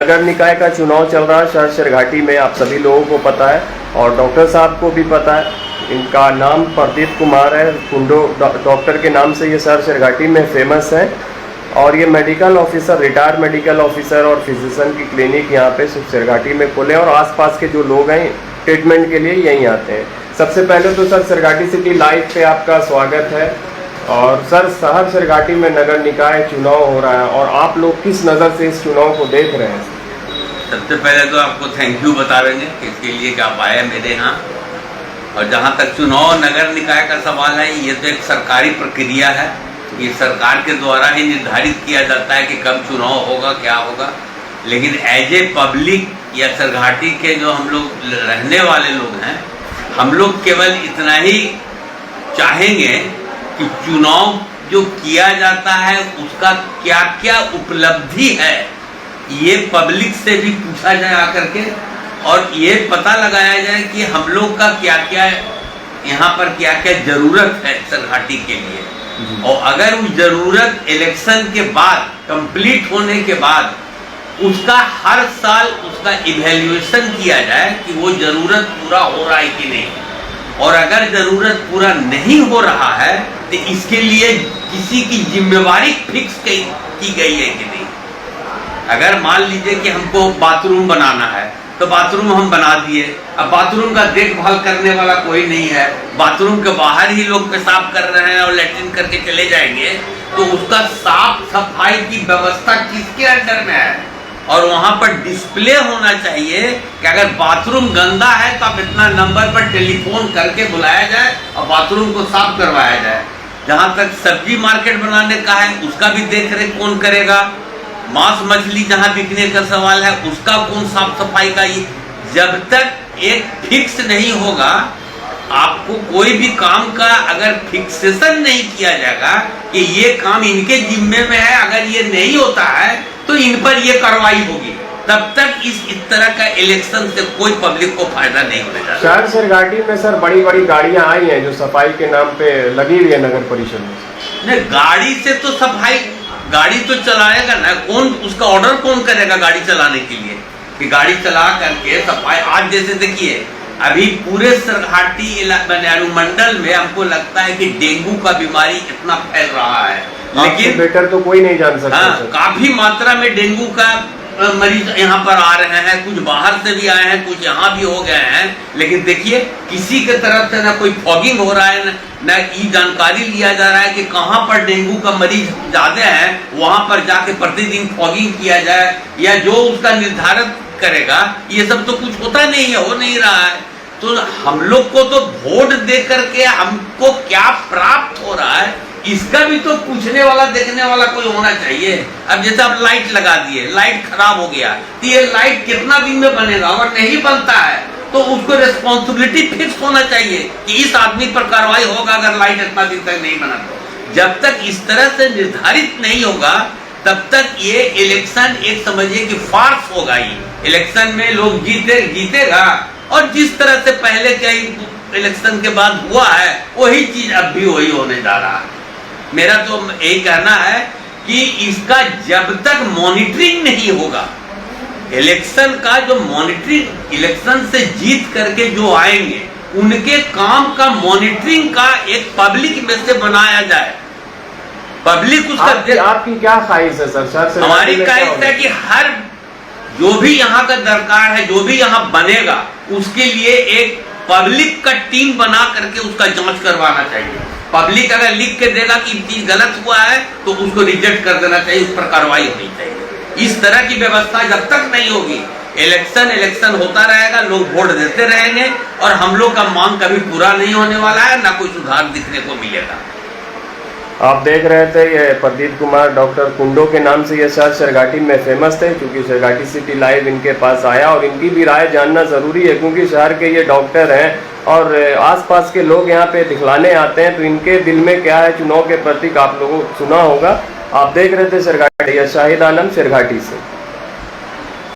नगर निकाय का चुनाव चल रहा है शहर शेरघाटी में, आप सभी लोगों को पता है और डॉक्टर साहब को भी पता है। इनका नाम प्रदीप कुमार है, कुंडो डॉक्टर के नाम से ये शहर शेरघाटी में फेमस है और ये medical officer, retired medical officer और फिजिशियन की क्लिनिक यहाँ पे शेरघाटी में खोले और आसपास के जो लोग हैं ट्रीटमेंट के लिए यहीं आते हैं। सबसे पहले तो सर शेरघाटी सिटी लाइव पे आपका स्वागत है। और सर शहर शेरघाटी में नगर निकाय चुनाव हो रहा है और आप लोग किस नज़र से इस चुनाव को देख रहे हैं? सबसे पहले तो आपको थैंक यू बता देंगे इसके लिए कि आप आए मेरे यहाँ। और जहाँ तक चुनाव नगर निकाय का सवाल है, ये तो एक सरकारी प्रक्रिया है, ये सरकार के द्वारा ही निर्धारित किया जाता है कि कब चुनाव होगा, क्या होगा। लेकिन एज ए पब्लिक या शेरघाटी के जो हम लोग रहने वाले लोग हैं, हम लोग केवल इतना ही चाहेंगे कि चुनाव जो किया जाता है उसका क्या क्या उपलब्धि है ये पब्लिक से भी पूछा जाए आकर के, और ये पता लगाया जाए कि हम लोग का क्या क्या यहाँ पर क्या क्या जरूरत है शेरघाटी के लिए। और अगर उस जरूरत इलेक्शन के बाद कंप्लीट होने के बाद उसका हर साल उसका इवैल्यूएशन किया जाए कि वो जरूरत पूरा हो रहा है कि नहीं, और अगर जरूरत पूरा नहीं हो रहा है तो इसके लिए किसी की जिम्मेवारी फिक्स की गई है कि नहीं। अगर मान लीजिए कि हमको बाथरूम बनाना है तो बाथरूम हम बना दिए, अब बाथरूम का देखभाल करने वाला कोई नहीं है, बाथरूम के बाहर ही लोग पेशाब कर रहे हैं और लैट्रिन करके चले जाएंगे, तो उसका साफ सफाई की व्यवस्था किसके अंडर में है? और वहां पर डिस्प्ले होना चाहिए कि अगर बाथरूम गंदा है तो आप इतना नंबर पर टेलीफोन करके बुलाया जाए और बाथरूम को साफ करवाया जाए। जहां तक सब्जी मार्केट बनाने का है उसका भी देख रेख कौन करेगा, मांस मछली जहां बिकने का सवाल है उसका कौन साफ सफाई का। जब तक एक फिक्स नहीं होगा, आपको कोई भी काम का अगर फिक्सेशन नहीं किया जाएगा कि ये काम इनके जिम्मे में है, अगर ये नहीं होता है तो इन पर ये कार्रवाई होगी, तब तक इस तरह का इलेक्शन से कोई पब्लिक को फायदा नहीं होने जा रहा। शहर शेरघाटी में सर बड़ी बड़ी गाड़ियां आई हैं जो सफाई के नाम पे लगी हुई है नगर परिषद में। नहीं, गाड़ी से तो सफाई, गाड़ी तो चलाएगा ना कौन, उसका ऑर्डर कौन करेगा गाड़ी चलाने के लिए कि गाड़ी चला करके सफाई। आज जैसे देखिए अभी पूरे शेरघाटी मंडल में हमको लगता है कि डेंगू का बीमारी इतना फैल रहा है, लेकिन बेटर तो कोई नहीं जान सकता। काफी मात्रा में डेंगू का मरीज यहाँ पर आ रहे हैं, कुछ बाहर से भी आए हैं, कुछ यहाँ भी हो गए हैं। लेकिन देखिए किसी के तरफ से ना कोई फॉगिंग हो रहा है, न ये जानकारी लिया जा रहा है कि कहाँ पर डेंगू का मरीज ज्यादा है वहां पर जाके प्रतिदिन फॉगिंग किया जाए, या जो उसका निर्धारण करेगा। ये सब तो कुछ होता नहीं है, हो नहीं रहा है। तो हम लोग को तो वोट दे करके हमको क्या प्राप्त हो रहा है इसका भी तो पूछने वाला, देखने वाला कोई होना चाहिए। अब जैसे आप लाइट लगा दिए, लाइट खराब हो गया तो ये लाइट कितना दिन में बनेगा, अगर नहीं बनता है तो उसको रिस्पॉन्सिबिलिटी फिक्स होना चाहिए कि इस आदमी पर कार्रवाई होगा अगर लाइट इतना दिन तक नहीं बना। जब तक इस तरह से निर्धारित नहीं होगा तब तक ये इलेक्शन एक समझिए कि फार्स होगा। ही इलेक्शन में लोग जीतेगा और जिस तरह से पहले कई इलेक्शन के बाद हुआ है वही चीज अब भी वही होने जा रहा है। मेरा तो यही कहना है कि इसका जब तक मॉनिटरिंग नहीं होगा, इलेक्शन का जो मॉनिटरिंग, इलेक्शन से जीत करके जो आएंगे उनके काम का मॉनिटरिंग का एक पब्लिक में से बनाया जाए, पब्लिक उसका। आपकी क्या ख्वाहिश है सर? हमारी ख्वाहिश है कि हर जो भी यहाँ का दरकार है, जो भी यहाँ बनेगा उसके लिए एक पब्लिक का टीम बना करके उसका जांच करवाना चाहिए। पब्लिक अगर लिख के देगा कि चीज गलत हुआ है तो उसको रिजेक्ट कर देना चाहिए, उस पर कार्रवाई होनी चाहिए। इस तरह की व्यवस्था जब तक नहीं होगी, इलेक्शन होता रहेगा, लोग वोट देते रहेंगे और हम लोग का मांग कभी पूरा नहीं होने वाला है, ना कोई सुधार दिखने को मिलेगा। आप देख रहे थे ये प्रदीप कुमार डॉक्टर कुंडो के नाम से ये शहर शेरघाटी में फेमस थे, क्योंकि शेरघाटी सिटी लाइव इनके पास आया और इनकी भी राय जानना ज़रूरी है क्योंकि शहर के ये डॉक्टर हैं और आसपास के लोग यहाँ पे दिखलाने आते हैं, तो इनके दिल में क्या है चुनाव के प्रति आप लोगों को सुना होगा। आप देख रहे थे शेरघाटी, शाहिद आलम शेरघाटी से।